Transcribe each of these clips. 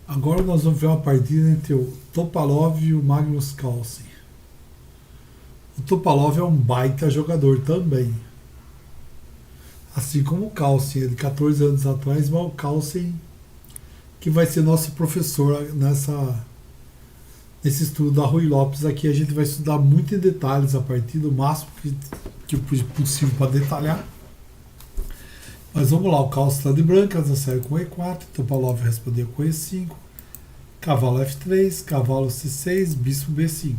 Agora nós vamos ver uma partida entre o Topalov e o Magnus Carlsen. O Topalov é um baita jogador também. Assim como o Carlsen, é de 14 anos atrás, mas o Carlsen que vai ser nosso professor nesse estudo da Rui Lopes aqui. A gente vai estudar muito em detalhes a partida, o máximo que possível para detalhar. Mas vamos lá, o Carlsen está de brancas, na série com E4, Topalov respondeu com E5, cavalo F3, cavalo C6, bispo B5.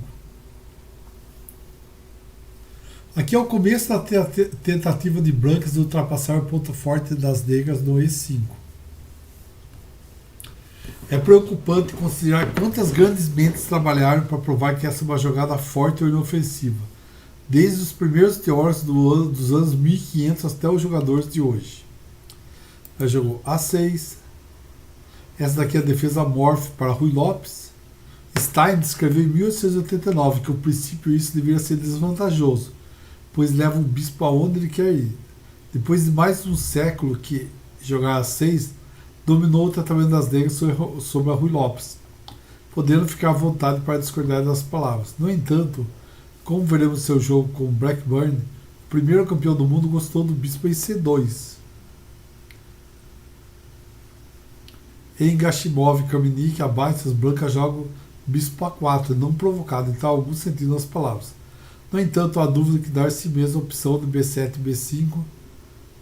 Aqui é o começo da tentativa de brancas de ultrapassar o ponto forte das negras no E5. É preocupante considerar quantas grandes mentes trabalharam para provar que essa é uma jogada forte ou inofensiva, desde os primeiros teóricos dos anos 1500 até os jogadores de hoje. Ela jogou A6. Essa daqui é a defesa morph para Rui Lopes. Stein descreveu em 1889 que, o princípio, isso deveria ser desvantajoso, pois leva o bispo aonde ele quer ir. Depois de mais de um século que jogar A6 dominou o tratamento das negras sobre a Rui Lopes, podendo ficar à vontade para discordar das palavras. No entanto, como veremos seu jogo com Blackburn, o primeiro campeão do mundo gostou do bispo em C2. Em Gashimov e Kamenik, abaixo, as brancas jogam bispo A4, não provocado, então há algum sentido nas palavras. No entanto, há dúvida que dar-se mesmo a opção de B7 e B5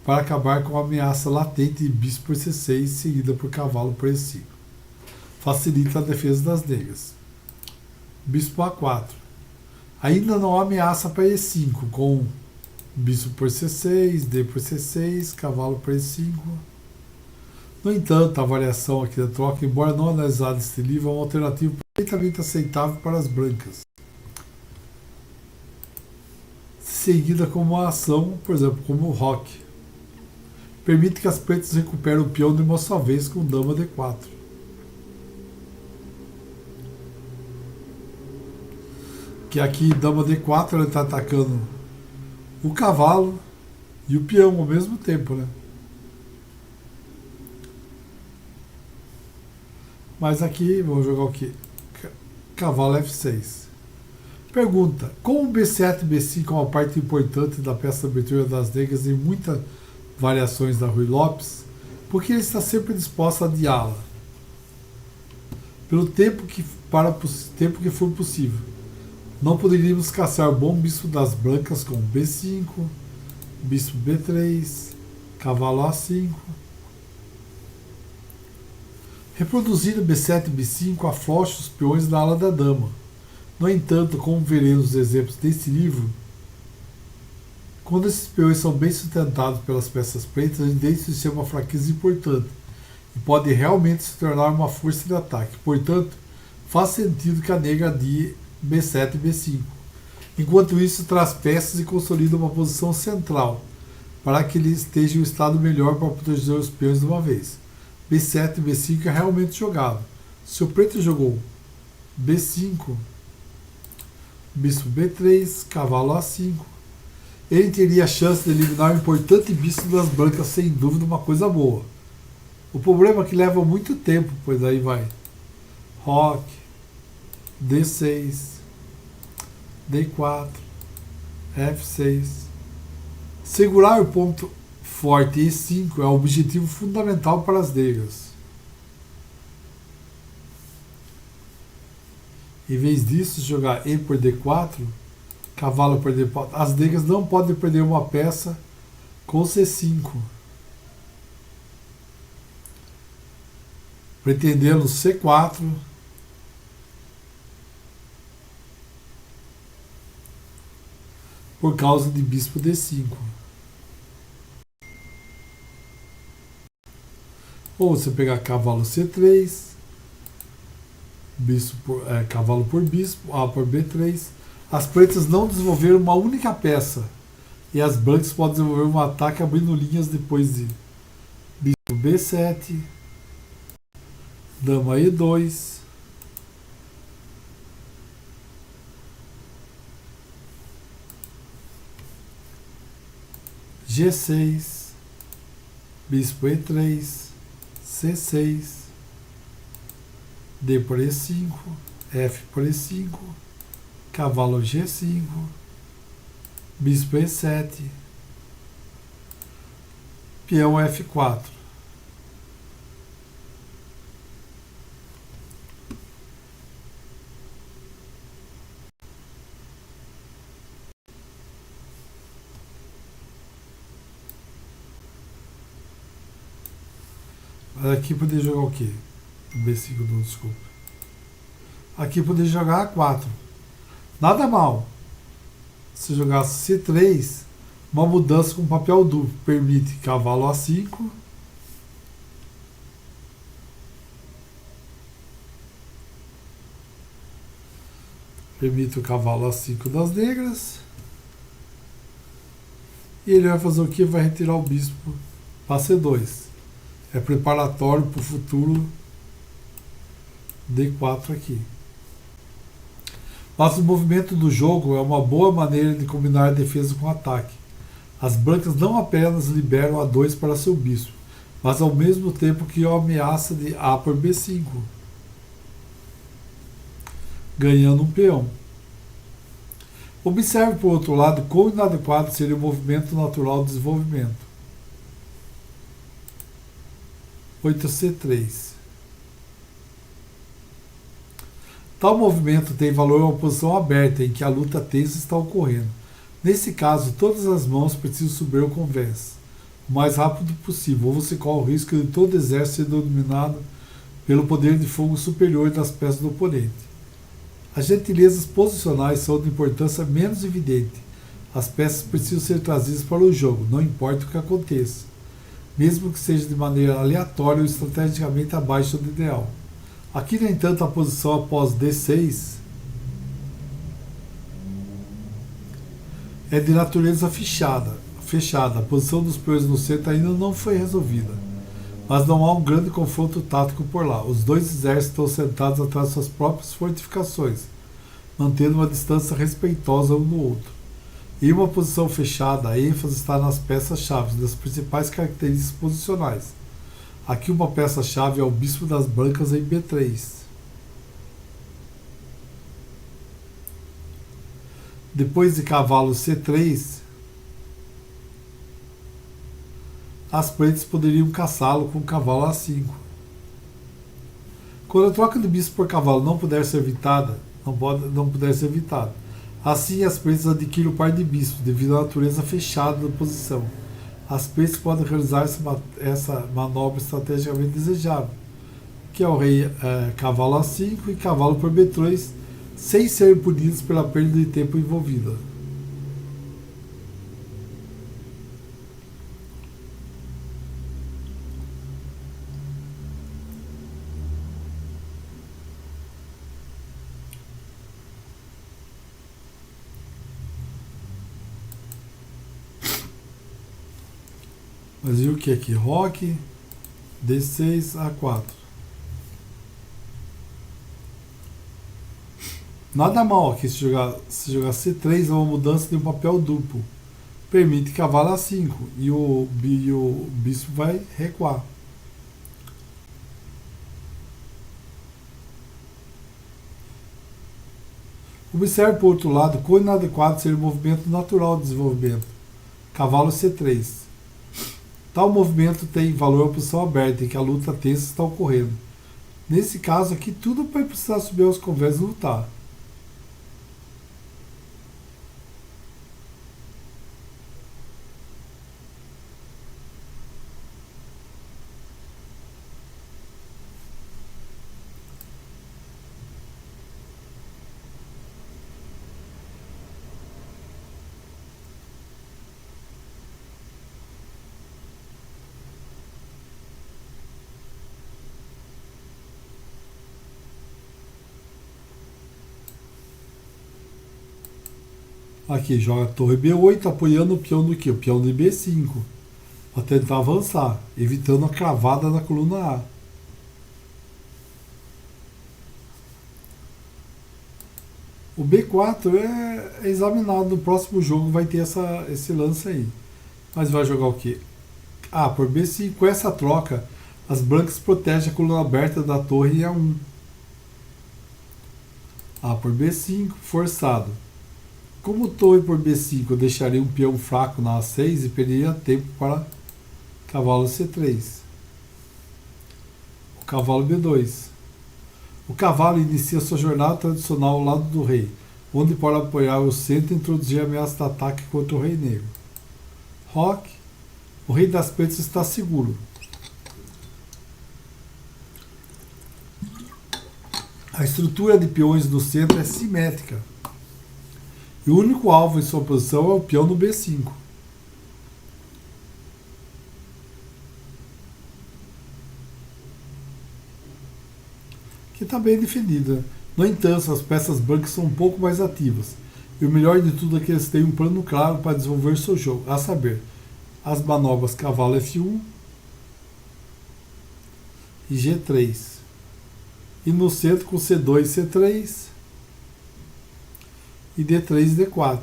para acabar com a ameaça latente de bispo por C6, seguida por cavalo por E5. Facilita a defesa das negras. Bispo A4. Ainda não há ameaça para E5, com bispo por C6, D por C6, cavalo por E5. No entanto, a variação aqui da troca, embora não analisada neste livro, é uma alternativa perfeitamente aceitável para as brancas, seguida como uma ação, por exemplo, como o roque. Permite que as pretas recuperem o peão de uma só vez com dama D4. Que aqui, dama D4, ele está atacando o cavalo e o peão ao mesmo tempo, né? Mas aqui, vamos jogar o quê? Cavalo F6. Pergunta: como B7 e B5 é uma parte importante da peça de abertura das negras em muitas variações da Rui Lopes, porque ele está sempre disposto a adiá-la para o tempo que for possível. Não poderíamos caçar o bom bispo das brancas com B5, bispo B3, cavalo A5. Reproduzindo B7 e B5, aflocha os peões na ala da dama. No entanto, como veremos os exemplos deste livro, quando esses peões são bem sustentados pelas peças pretas, eles deixam de ser uma fraqueza importante e pode realmente se tornar uma força de ataque. Portanto, faz sentido que a negra adie B7 e B5. Enquanto isso, traz peças e consolida uma posição central para que ele esteja em um estado melhor para proteger os peões de uma vez. B7 e B5 é realmente jogado. Se o preto jogou B5, bispo B3, cavalo A5, ele teria a chance de eliminar o importante bispo das brancas, sem dúvida uma coisa boa. O problema é que leva muito tempo, pois aí vai roque, D6, D4, F6. Segurar o ponto forte E5 é o objetivo fundamental para as negras. Em vez disso, jogar E por D4, cavalo por D4, as negras não podem perder uma peça com C5. Pretendendo C4, por causa de bispo D5. Ou você pegar cavalo C3, cavalo por bispo, A por B3. As pretas não desenvolveram uma única peça e as brancas podem desenvolver um ataque abrindo linhas depois de bispo B7, dama E2, G6, bispo E3, C6, D por E5, F por E5, cavalo G5, bispo E7, peão F4. Aqui poderia jogar o quê? B5 não, desculpa. Aqui poderia jogar A4. Nada mal. Se jogasse C3, uma mudança com papel duplo permite cavalo A5. Permite o cavalo A5 das negras. E ele vai fazer o que? Vai retirar o bispo para C2. É preparatório para o futuro D4 aqui. Mas o movimento do jogo é uma boa maneira de combinar a defesa com o ataque. As brancas não apenas liberam A2 para seu bispo, mas ao mesmo tempo que a ameaça de A por B5, ganhando um peão. Observe, por outro lado, quão inadequado seria o movimento natural de desenvolvimento. 8C3. Tal movimento tem valor em uma posição aberta em que a luta tensa está ocorrendo. Nesse caso, todas as mãos precisam subir ao convés o mais rápido possível, ou você corre o risco de todo o exército ser dominado pelo poder de fogo superior das peças do oponente. As gentilezas posicionais são de importância menos evidente. As peças precisam ser trazidas para o jogo, não importa o que aconteça, mesmo que seja de maneira aleatória ou estrategicamente abaixo do ideal. Aqui, no entanto, a posição após D6 é de natureza fechada. A posição dos peões no centro ainda não foi resolvida, mas não há um grande confronto tático por lá. Os dois exércitos estão sentados atrás de suas próprias fortificações, mantendo uma distância respeitosa um do outro. Em uma posição fechada, a ênfase está nas peças-chave, das principais características posicionais. Aqui uma peça-chave é o bispo das brancas em B3. Depois de cavalo C3, as pretas poderiam caçá-lo com cavalo A5. Quando a troca de bispo por cavalo não puder ser evitada, assim as pretas adquirem o par de bispos devido à natureza fechada da posição. As pretas podem realizar essa manobra estrategicamente desejável, que é o rei cavalo A5 e cavalo por B3, sem serem punidos pela perda de tempo envolvida. Mas e o que aqui? Roque, D6, A4. Nada mal aqui se jogar C3 é uma mudança de um papel duplo. Permite cavalo A5 e o bispo vai recuar. Observe, por outro lado, quão inadequado seria o movimento natural de desenvolvimento. Cavalo C3. Tal movimento tem valor em posição aberta, em que a luta tensa está ocorrendo. Nesse caso aqui, tudo vai precisar subir aos convés e lutar. Aqui joga a torre B8, apoiando o peão do quê? O peão de B5, para tentar avançar, evitando a cravada na coluna A. O B4 é examinado no próximo jogo, vai ter esse lance aí. Mas vai jogar o quê? Ah, por B5, com essa troca, as brancas protegem a coluna aberta da torre em A1. A por B5, forçado. Como torre por B5 eu deixaria um peão fraco na A6 e perderia tempo para cavalo C3. O cavalo B2. O cavalo inicia sua jornada tradicional ao lado do rei, onde pode apoiar o centro e introduzir ameaça de ataque contra o rei negro. Roque. O rei das pretas está seguro. A estrutura de peões no centro é simétrica. E o único alvo em sua posição é o peão no B5. Que está bem defendida. No entanto, as peças brancas são um pouco mais ativas. E o melhor de tudo é que eles têm um plano claro para desenvolver seu jogo, a saber, as manobras cavalo F1 e G3. E no centro com C2, C3 e D3, D4.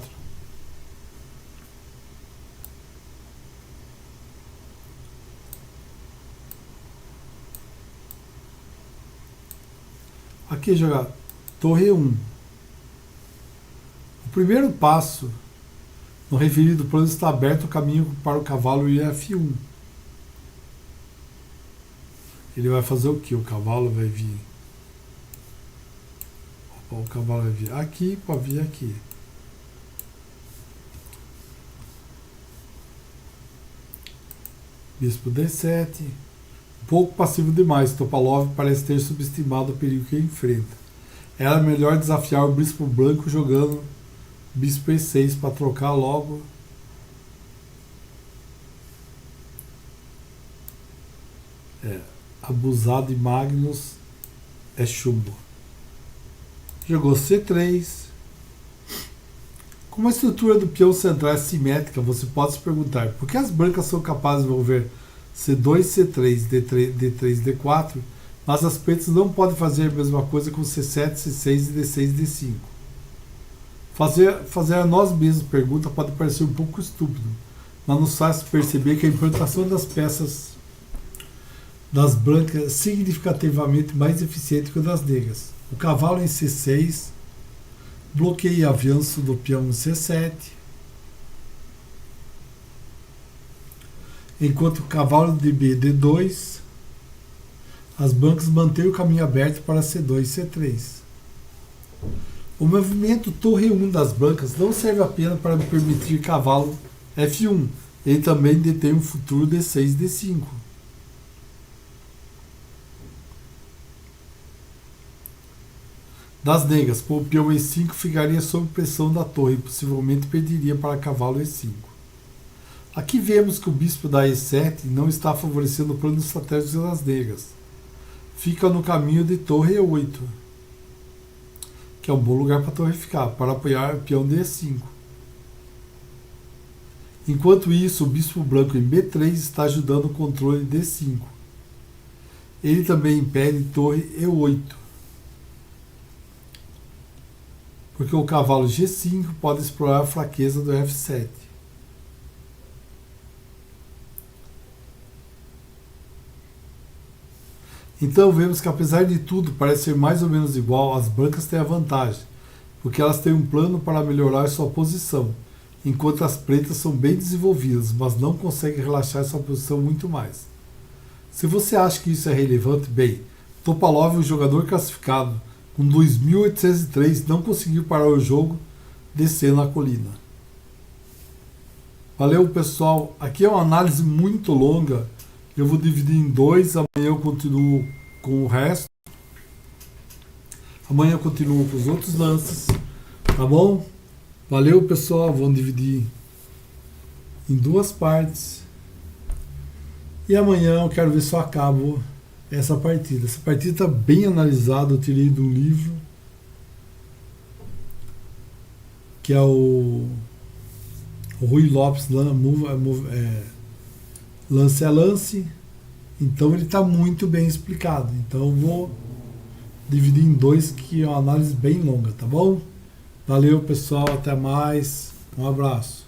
Aqui jogar torre 1. O primeiro passo no referido plano está aberto o caminho para o cavalo ir F1. Ele vai fazer o que? O cavalo vai vir. O cavalo vai vir aqui para vir aqui. Bispo D7. Um pouco passivo demais. Topalov parece ter subestimado o perigo que enfrenta. Era melhor desafiar o bispo branco jogando bispo E6 para trocar logo. Abusado de Magnus é chumbo. Jogou C3. Como a estrutura do peão central é simétrica, você pode se perguntar por que as brancas são capazes de desenvolver C2, C3, D3, D4, mas as pretas não podem fazer a mesma coisa com C7, C6 e D6, D5. Fazer a nós mesmos pergunta pode parecer um pouco estúpido, mas nos faz perceber que a implantação das peças das brancas é significativamente mais eficiente que a das negras. O cavalo em C6 bloqueia o avanço do peão em C7, enquanto o cavalo de B, D2, as brancas mantêm o caminho aberto para C2 e C3. O movimento torre 1 das brancas não serve apenas para permitir cavalo F1, ele também detém um futuro D6 e D5. Das negras, com o peão E5 ficaria sob pressão da torre e possivelmente perderia para cavalo E5. Aqui vemos que o bispo da E7 não está favorecendo o plano estratégico das negras. Fica no caminho de torre E8, que é um bom lugar para a torre ficar, para apoiar o peão de E5. Enquanto isso, o bispo branco em B3 está ajudando o controle de D5. Ele também impede torre E8. Porque o cavalo G5 pode explorar a fraqueza do F7. Então vemos que apesar de tudo parece ser mais ou menos igual, as brancas têm a vantagem, porque elas têm um plano para melhorar sua posição, enquanto as pretas são bem desenvolvidas, mas não conseguem relaxar sua posição muito mais. Se você acha que isso é relevante, bem, Topalov, um jogador classificado com 2.803, não conseguiu parar o jogo descendo a colina. Valeu, pessoal. Aqui é uma análise muito longa. Eu vou dividir em dois. Amanhã eu continuo com o resto. Amanhã eu continuo com os outros lances. Tá bom? Valeu, pessoal. Vamos dividir em duas partes. E amanhã eu quero ver se eu acabo essa partida. Essa partida está bem analisada, eu tirei do livro, que é o Rui Lopes, Lance a Lance. Então ele está muito bem explicado. Então eu vou dividir em dois, que é uma análise bem longa, tá bom? Valeu, pessoal, até mais. Um abraço.